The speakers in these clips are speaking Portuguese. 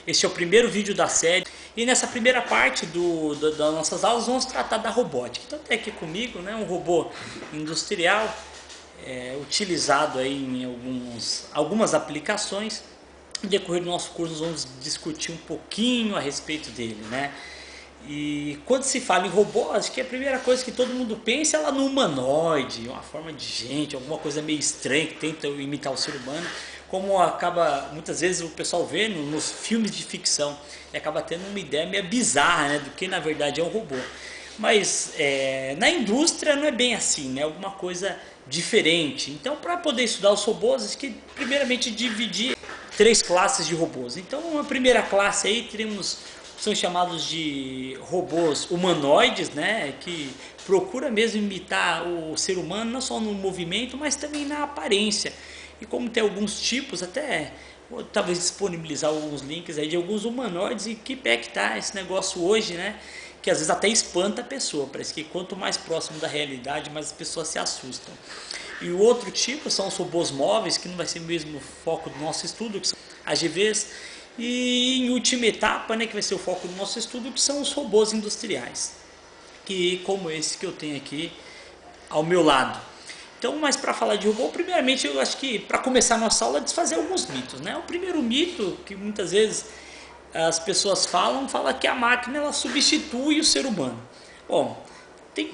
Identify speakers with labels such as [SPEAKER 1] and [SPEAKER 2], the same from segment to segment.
[SPEAKER 1] Este é o primeiro vídeo da série e nessa primeira parte das nossas aulas vamos tratar da robótica. Então tem aqui comigo, né, um robô industrial utilizado aí em algumas aplicações. No decorrer do nosso curso nós vamos discutir um pouquinho a respeito dele, né? E quando se fala em robô, acho que a primeira coisa que todo mundo pensa é lá no humanoide, uma forma de gente, alguma coisa meio estranha que tenta imitar o ser humano, como acaba muitas vezes o pessoal vê nos filmes de ficção, e acaba tendo uma ideia meio bizarra, né, do que na verdade é um robô. Mas na indústria não é bem assim, né, alguma coisa diferente. Então, para poder estudar os robôs, acho que primeiramente dividir 3 classes de robôs. Então, a primeira classe aí são chamados de robôs humanoides, né, que procura mesmo imitar o ser humano, não só no movimento, mas também na aparência. E como tem alguns tipos, até vou talvez disponibilizar alguns links aí de alguns humanoides e que pé que tá esse negócio hoje, né, que às vezes até espanta a pessoa. Parece que quanto mais próximo da realidade, mais as pessoas se assustam. E o outro tipo são os robôs móveis, que não vai ser mesmo o foco do nosso estudo, que são AGVs. E em última etapa, né, que vai ser o foco do nosso estudo, que são os robôs industriais, que como esse que eu tenho aqui ao meu lado. Então, mas para falar de robô, primeiramente eu acho que para começar a nossa aula, desfazer alguns mitos, né? O primeiro mito que muitas vezes as pessoas fala que a máquina ela substitui o ser humano. Bom, tem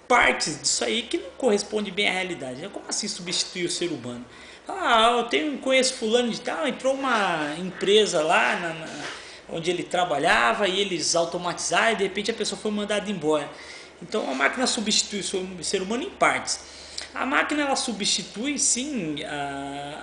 [SPEAKER 1] partes disso aí que não corresponde bem à realidade, né? Como assim substituir o ser humano? Conheço fulano de tal, entrou uma empresa lá onde ele trabalhava e eles automatizaram e de repente a pessoa foi mandada embora. Então a máquina substitui o ser humano em partes. A máquina ela substitui sim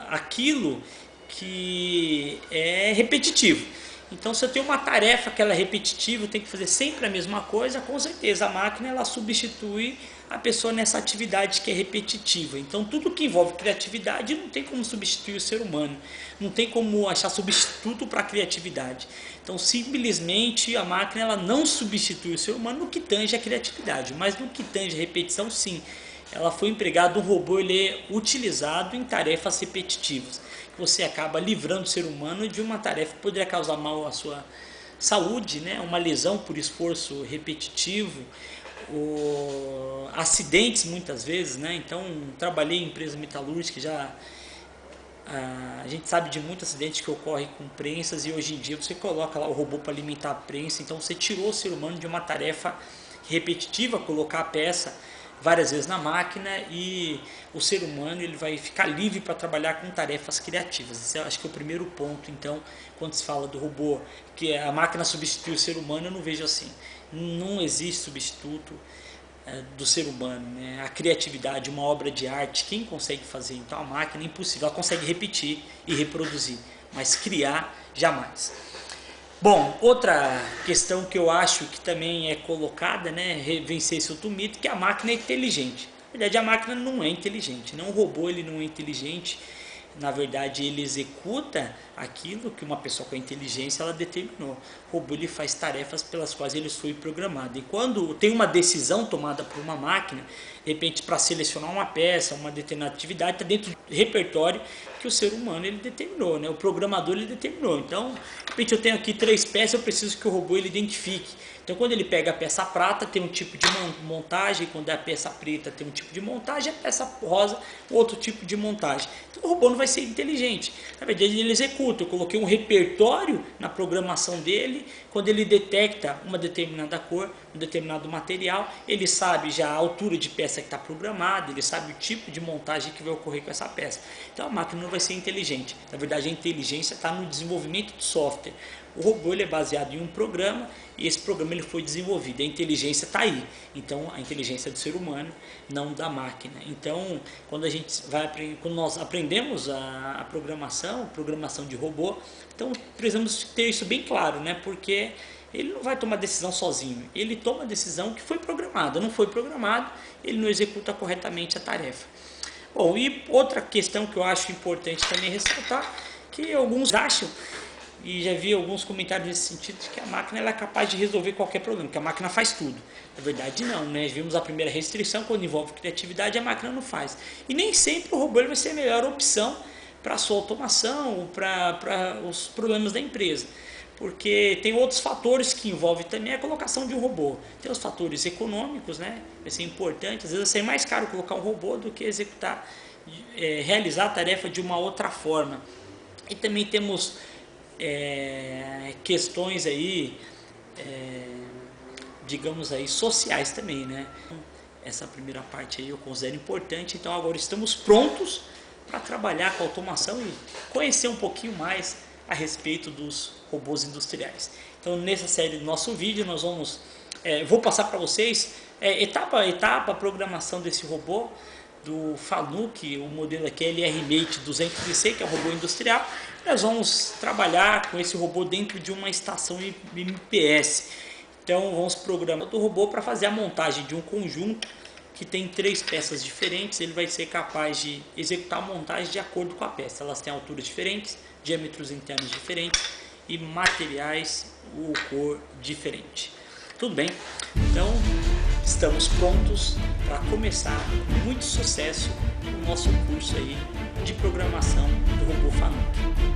[SPEAKER 1] aquilo que é repetitivo. Então, se eu tenho uma tarefa que ela é repetitiva, eu tenho que fazer sempre a mesma coisa, com certeza a máquina ela substitui a pessoa nessa atividade que é repetitiva. Então, tudo que envolve criatividade não tem como substituir o ser humano, não tem como achar substituto para a criatividade. Então, simplesmente a máquina ela não substitui o ser humano no que tange a criatividade, mas no que tange a repetição, sim. Ela foi empregada, o robô ele é utilizado em tarefas repetitivas. Você acaba livrando o ser humano de uma tarefa que poderia causar mal à sua saúde, né? Uma lesão por esforço repetitivo, acidentes muitas vezes, né? Então, trabalhei em empresa metalúrgica, a gente sabe de muitos acidentes que ocorrem com prensas e hoje em dia você coloca lá o robô para alimentar a prensa, então você tirou o ser humano de uma tarefa repetitiva, colocar a peça várias vezes na máquina e o ser humano ele vai ficar livre para trabalhar com tarefas criativas. Esse eu acho que é o primeiro ponto. Então, quando se fala do robô, que a máquina substitui o ser humano, eu não vejo assim. Não existe substituto do ser humano, né? A criatividade, uma obra de arte, quem consegue fazer? Então a máquina é impossível, ela consegue repetir e reproduzir, mas criar jamais. Bom, outra questão que eu acho que também é colocada, né, vencer esse outro mito, que a máquina é inteligente. Na verdade, a máquina não é inteligente, não, o robô ele não é inteligente. Na verdade, ele executa aquilo que uma pessoa com inteligência ela determinou. O robô ele faz tarefas pelas quais ele foi programado. E quando tem uma decisão tomada por uma máquina, de repente para selecionar uma peça, uma determinada atividade, está dentro do repertório que o ser humano ele determinou, né? O programador ele determinou. Então, de repente eu tenho aqui 3 peças, eu preciso que o robô ele identifique. Então, quando ele pega a peça prata, tem um tipo de montagem, quando é a peça preta, tem um tipo de montagem, a peça rosa, outro tipo de montagem. Então, o robô não vai ser inteligente. Na verdade, ele executa. Eu coloquei um repertório na programação dele, quando ele detecta uma determinada cor, um determinado material, ele sabe já a altura de peça que está programada, ele sabe o tipo de montagem que vai ocorrer com essa peça. Então, a máquina não vai ser inteligente. Na verdade, a inteligência está no desenvolvimento do software. O robô ele é baseado em um programa e esse programa ele foi desenvolvido. A inteligência está aí. Então, a inteligência é do ser humano, não da máquina. Então, quando nós aprendemos a programação de robô, então precisamos ter isso bem claro, né? Porque ele não vai tomar decisão sozinho. Ele toma a decisão que foi programada. Não foi programado, ele não executa corretamente a tarefa. Bom, e outra questão que eu acho importante também ressaltar, que alguns acham, e já vi alguns comentários nesse sentido, de que a máquina ela é capaz de resolver qualquer problema, que a máquina faz tudo. Na verdade não, né? Vimos a primeira restrição, quando envolve criatividade a máquina não faz. E nem sempre o robô ele vai ser a melhor opção para a sua automação, para os problemas da empresa. Porque tem outros fatores que envolvem também a colocação de um robô. Tem os fatores econômicos, né? Vai ser importante, às vezes vai ser mais caro colocar um robô do que executar, realizar a tarefa de uma outra forma. E também temos questões aí, digamos aí, sociais também, né? Essa primeira parte aí eu considero importante, então agora estamos prontos para trabalhar com automação e conhecer um pouquinho mais a respeito dos robôs industriais. Então nessa série do nosso vídeo nós vamos, vou passar para vocês etapa a etapa a programação desse robô do Fanuc, o modelo aqui é LR-Mate 200C, que é um robô industrial. Nós vamos trabalhar com esse robô dentro de uma estação MPS. Então vamos programar o robô para fazer a montagem de um conjunto que tem 3 peças diferentes. Ele vai ser capaz de executar a montagem de acordo com a peça. Elas têm alturas diferentes, diâmetros internos diferentes e materiais ou cor diferente. Tudo bem? Então estamos prontos para começar com muito sucesso o nosso curso aí de programação do robô Fanuc.